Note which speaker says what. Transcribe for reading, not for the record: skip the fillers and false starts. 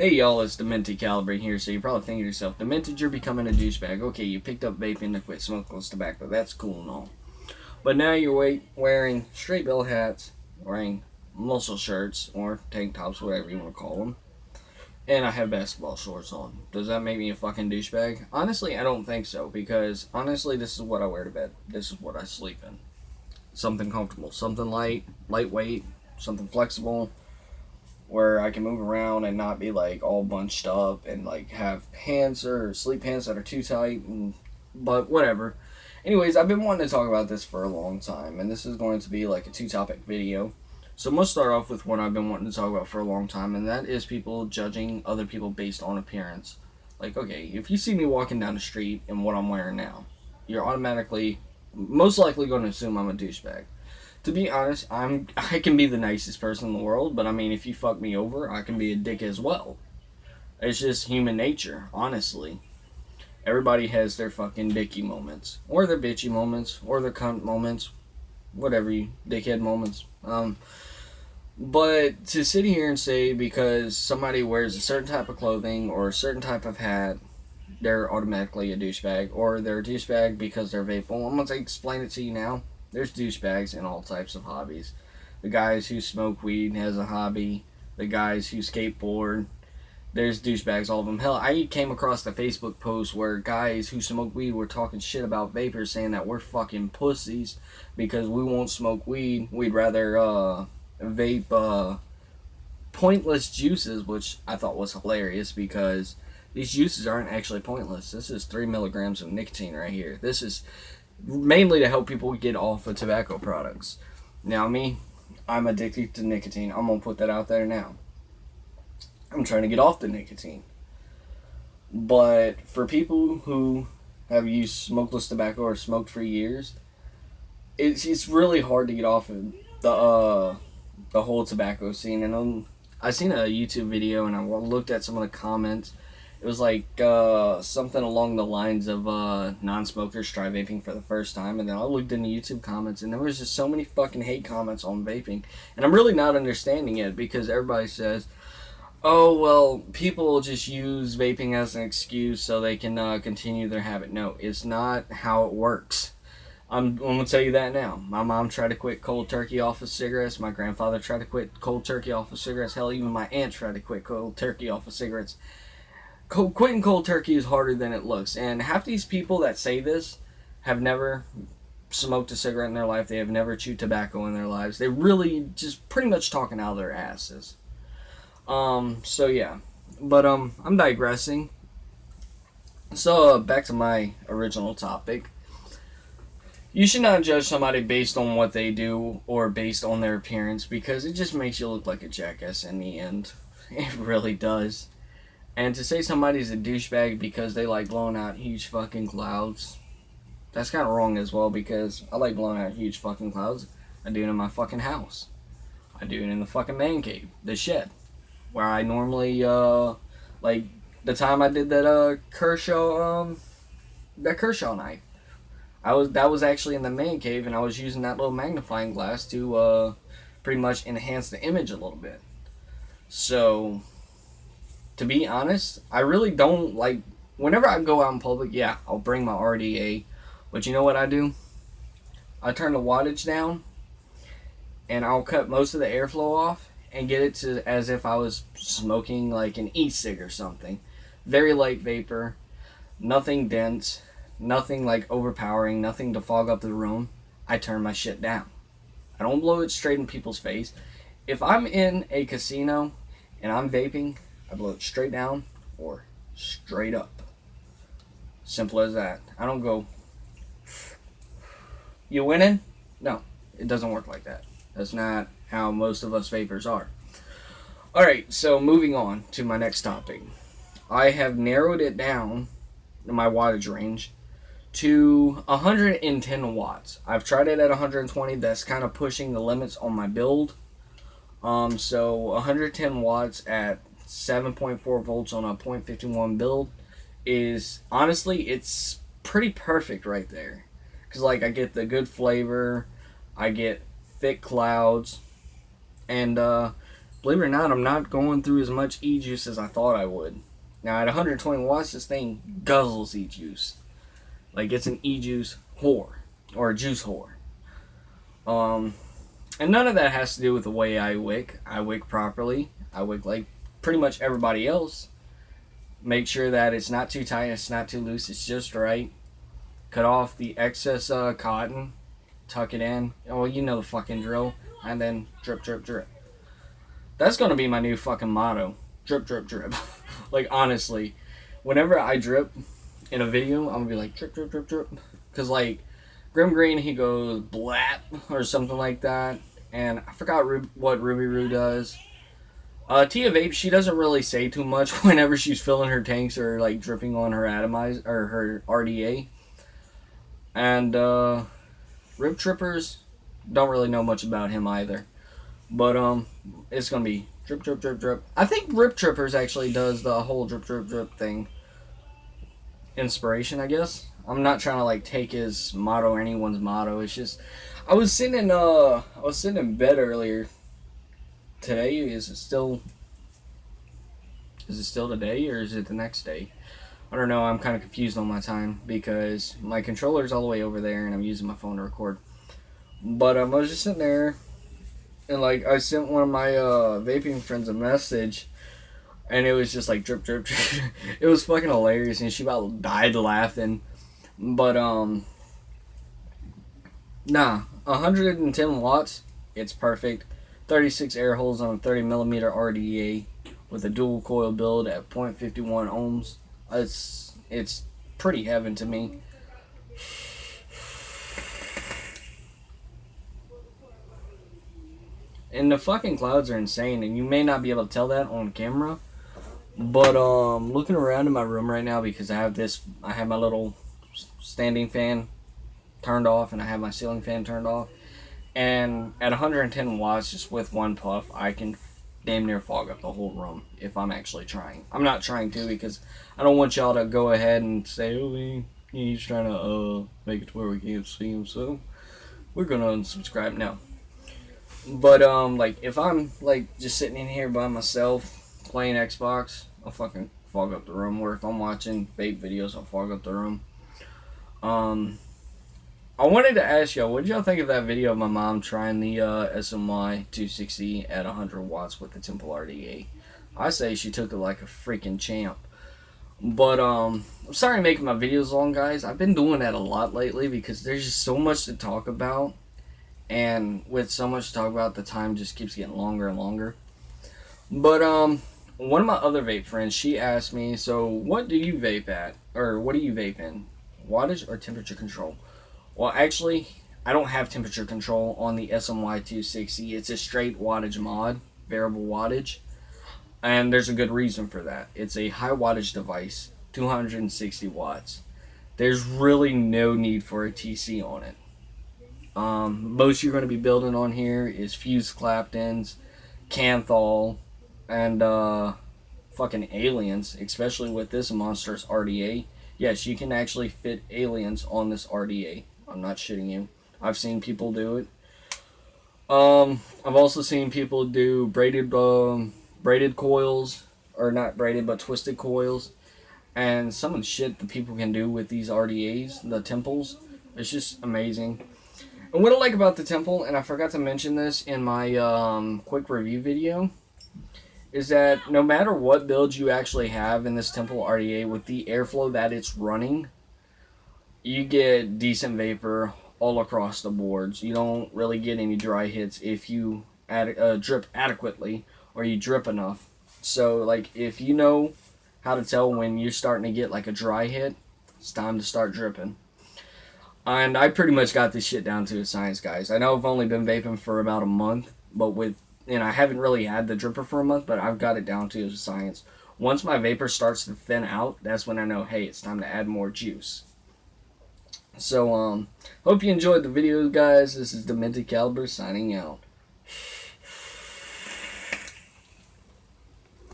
Speaker 1: Hey y'all, it's Demented Calibre here. So you're probably thinking to yourself, Demented, you're becoming a douchebag. Okay, you picked up vaping to quit smokeless tobacco. That's cool and all. But now you're wearing straight bill hats, wearing muscle shirts or tank tops, whatever you want to call them, and I have basketball shorts on. Does that make me a fucking douchebag? Honestly, I don't think so, because honestly, this is what I wear to bed. This is what I sleep in. Something comfortable, something lightweight, something flexible, where I can move around and not be like all bunched up and like have pants or sleep pants that are too tight. But whatever. Anyways, I've been wanting to talk about this for a long time, and this is going to be like a two-topic video. So I'm gonna start off with what I've been wanting to talk about for a long time, and that is people judging other people based on appearance. Like, okay, if you see me walking down the street in what I'm wearing now, you're automatically, most likely, going to assume I'm a douchebag. To be honest, I can be the nicest person in the world, but I mean, if you fuck me over, I can be a dick as well. It's just human nature, honestly. Everybody has their fucking dicky moments, or their bitchy moments, or their cunt moments, whatever you dickhead moments. But to sit here and say because somebody wears a certain type of clothing or a certain type of hat, they're automatically a douchebag, or they're a douchebag because they're vape. Well, I'm gonna explain it to you now. There's douchebags in all types of hobbies. The guys who smoke weed as a hobby, the guys who skateboard. There's douchebags, all of them. Hell, I came across the Facebook post where guys who smoke weed were talking shit about vapors, saying that we're fucking pussies because we won't smoke weed. We'd rather vape pointless juices, which I thought was hilarious because these juices aren't actually pointless. This is 3 milligrams of nicotine right here. This is mainly to help people get off of tobacco products. Now, me, I'm addicted to nicotine. I'm gonna put that out there now. I'm trying to get off the nicotine. But for people who have used smokeless tobacco or smoked for years, it's really hard to get off of the whole tobacco scene. And I seen a YouTube video and I looked at some of the comments. It was like something along the lines of non-smokers try vaping for the first time, and then I looked in the YouTube comments, and there was just so many fucking hate comments on vaping, and I'm really not understanding it because everybody says, "Oh well, people just use vaping as an excuse so they can continue their habit." No, it's not how it works. I'm gonna tell you that now. My mom tried to quit cold turkey off of cigarettes. My grandfather tried to quit cold turkey off of cigarettes. Hell, even my aunt tried to quit cold turkey off of cigarettes. Quitting cold turkey is harder than it looks, and half these people that say this have never smoked a cigarette in their life. They have never chewed tobacco in their lives. They really just pretty much talking out of their asses. So yeah, but I'm digressing. So back to my original topic. You should not judge somebody based on what they do or based on their appearance because it just makes you look like a jackass in the end. It really does. And to say somebody's a douchebag because they like blowing out huge fucking clouds, that's kind of wrong as well because I like blowing out huge fucking clouds. I do it in my fucking house. I do it in the fucking man cave, the shed, where I normally, like, the time I did that, Kershaw knife. That was actually in the man cave and I was using that little magnifying glass to, pretty much enhance the image a little bit. So, to be honest, I really don't like. Whenever I go out in public, yeah, I'll bring my RDA. But you know what I do? I turn the wattage down and I'll cut most of the airflow off and get it to as if I was smoking like an e-cig or something. Very light vapor, nothing dense, nothing like overpowering, nothing to fog up the room. I turn my shit down. I don't blow it straight in people's face. If I'm in a casino and I'm vaping, I blow it straight down or straight up. Simple as that. I don't go, "You winning?" No, it doesn't work like that. That's not how most of us vapors are. Alright, so moving on to my next topic. I have narrowed it down, my wattage range, to 110 watts. I've tried it at 120. That's kind of pushing the limits on my build. So 110 watts at 7.4 volts on a 0.51 build is honestly, it's pretty perfect right there. Because like I get the good flavor, I get thick clouds, and believe it or not, I'm not going through as much e-juice as I thought I would. Now, at 120 watts, this thing guzzles e-juice. Like, it's an e-juice whore. Or a juice whore. And none of that has to do with the way I wick. I wick properly. I wick like pretty much everybody else. Make sure that it's not too tight, it's not too loose, it's just right. Cut off the excess cotton. Tuck it in. Oh, you know the fucking drill. And then drip, drip, drip. That's going to be my new fucking motto. Drip, drip, drip. Like, honestly, whenever I drip in a video, I'm going to be like, drip, drip, drip, drip. Because, like, Grim Green, he goes blap or something like that. And I forgot what Ruby Roo does. Tia Vape, she doesn't really say too much whenever she's filling her tanks or, like, dripping on her atomizer or her RDA. And, Rip Trippers, don't really know much about him either. But, it's gonna be drip, drip, drip, drip. I think Rip Trippers actually does the whole drip, drip, drip thing. Inspiration, I guess. I'm not trying to, like, take his motto or anyone's motto. It's just, I was sitting in bed earlier today. Is it still today or is it the next day? I don't know. I'm kind of confused on my time because my controller's all the way over there and I'm using my phone to record. But I was just sitting there and like I sent one of my vaping friends a message and it was just like drip, drip, drip. It was fucking hilarious and she about died laughing. But nah, 110 watts, it's perfect. 36 air holes on a 30mm RDA with a dual coil build at 0.51 ohms. It's pretty heaven to me. And the fucking clouds are insane, and you may not be able to tell that on camera. But looking around in my room right now because I have my little standing fan turned off and I have my ceiling fan turned off. And at 110 watts, just with one puff, I can damn near fog up the whole room if I'm actually trying. I'm not trying to because I don't want y'all to go ahead and say, oh, he's trying to make it to where we can't see him, so we're gonna unsubscribe now. But like if I'm like just sitting in here by myself playing Xbox, I'll fucking fog up the room. Or if I'm watching vape videos, I'll fog up the room. I wanted to ask y'all, what did y'all think of that video of my mom trying the SMY 260 at 100 watts with the Temple RDA? I say she took it like a freaking champ. But I'm sorry making my videos long, guys. I've been doing that a lot lately because there's just so much to talk about. And with so much to talk about, the time just keeps getting longer and longer. But one of my other vape friends, she asked me, so what do you vape at? Or what do you vape in? Wattage or temperature control? Well, actually, I don't have temperature control on the SMY 260. It's a straight wattage mod, variable wattage. And there's a good reason for that. It's a high wattage device, 260 watts. There's really no need for a TC on it. Most you're going to be building on here is fused Claptons, Kanthal, and fucking aliens, especially with this monstrous RDA. Yes, you can actually fit aliens on this RDA. I'm not shitting you. I've seen people do it. I've also seen people do braided coils, or not braided, but twisted coils. And some of the shit that people can do with these RDAs, the Temples, it's just amazing. And what I like about the Temple, and I forgot to mention this in my quick review video, is that no matter what build you actually have in this Temple RDA, with the airflow that it's running, you get decent vapor all across the boards. You don't really get any dry hits if you drip adequately or you drip enough. So, like, if you know how to tell when you're starting to get like a dry hit, it's time to start dripping. And I pretty much got this shit down to a science, guys. I know I've only been vaping for about a month, but I haven't really had the dripper for a month, but I've got it down to a science. Once my vapor starts to thin out, that's when I know, hey, it's time to add more juice. So, hope you enjoyed the video, guys. This is Demented Caliber signing out.